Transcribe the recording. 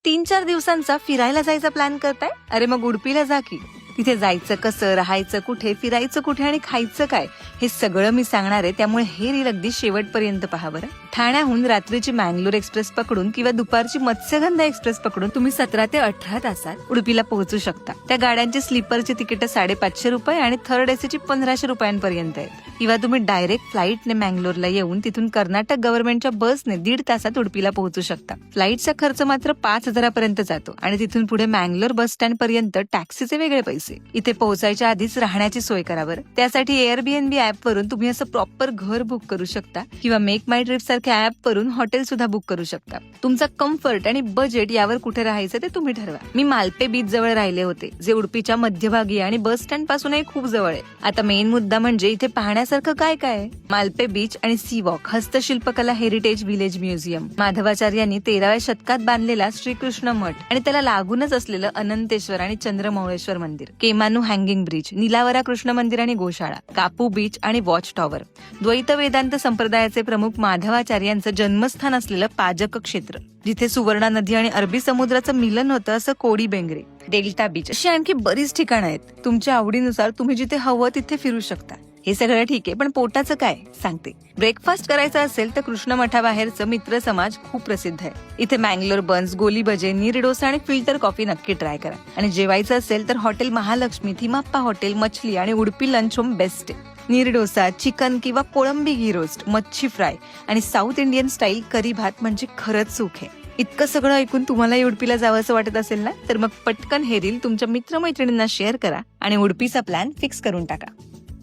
3-4 दिवसांचा फिरायला जायचा प्लॅन करताय? अरे मग उडपीला जा की. तिथे जायचं कसं, राहायचं कुठे, फिरायचं कुठे आणि खायचं काय हे सगळं मी सांगणार आहे. त्यामुळे हे रील अगदी शेवटपर्यंत पहा बरं. ठाण्याहून रात्रीची मँगलोर एक्सप्रेस पकडून किंवा दुपारची मत्स्यगंधा एक्सप्रेस पकडून तुम्ही 17 ते 18 तासात उडपीला पोहोचू शकता. त्या गाड्यांची स्लीपरची तिकीट 550 रुपये आणि थर्ड एसीची 1500 रुपयांपर्यंत आहेत. किंवा तुम्ही डायरेक्ट फ्लाईटने मँगलोरला येऊन तिथून कर्नाटक गव्हर्नमेंटच्या बसने 1.5 तासात उडपीला पोहोचू शकता. फ्लाईटचा खर्च मात्र 5000 पर्यंत जातो आणि तिथून पुढे मँगलोर बस स्टँड पर्यंत टॅक्सीचे वेगळे पैसे. इथे पोहोचायच्या आधीच राहण्याची सोय करा बरं. त्यासाठी एअरबीएनबी ऍप वरून तुम्ही असं प्रॉपर घर बुक करू शकता किंवा मेक माय ट्रिप सारख्या ऍप वरून हॉटेल सुद्धा बुक करू शकता. तुमचा कम्फर्ट आणि बजेट यावर कुठे राहायचं ते तुम्ही ठरवा. मी मालपे बीच जवळ राहिले होते, जे उडपीच्या मध्यभागी आणि बस स्टँड पासूनही खूप जवळ आहे. आता मेन मुद्दा म्हणजे इथे पाहण्यासारखं काय काय. मालपे बीच आणि सी वॉक, हस्तशिल्पकला हेरिटेज विलेज म्युझियम, माधवाचार्यांनी 13व्या शतकात बांधलेला श्रीकृष्ण मठ आणि त्याला लागूनच असलेलं अनंतेश्वर आणि चंद्रमौळेश्वर मंदिर, केमानू हँगिंग ब्रिज, निलावरा कृष्ण मंदिर आणि गोशाळा, कापू बीच आणि वॉच टॉवर, द्वैत वेदांत संप्रदायाचे प्रमुख माधवाचार्यांचं जन्मस्थान असलेलं पाजक क्षेत्र, जिथे सुवर्णा नदी आणि अरबी समुद्राचं मिलन होतं असं कोडी बेंगरे, डेल्टा बीच, अशी आणखी बरीच ठिकाणं आहेत. तुमच्या आवडीनुसार तुम्ही जिथे हवं तिथे फिरू शकता. हे सगळं ठीक आहे, पण पोटाचं काय सांगते. ब्रेकफास्ट करायचा असेल तर कृष्ण मठाबाहेरचं मित्र समाज खूप प्रसिद्ध आहे. इथे मँगलोर बन्स, गोली भजे, नीर डोसा आणि फिल्टर कॉफी नक्की ट्राय करा. आणि जेवायचं असेल तर हॉटेल महालक्ष्मी, थिमाप्पा हॉटेल, मछली आणि उडपी लंच होम बेस्ट आहे. नीर डोसा, चिकन किंवा कोळंबी घी रोस्ट, मच्छी फ्राय आणि साऊथ इंडियन स्टाईल करी भात म्हणजे खरंच सुख आहे. इतकं सगळं ऐकून तुम्हाला उडपीला जावं असं वाटत असेल ना, तर मग पटकन हे रील तुमच्या मित्रमैत्रिणींना शेअर करा आणि उडपीचा प्लॅन फिक्स करून टाका.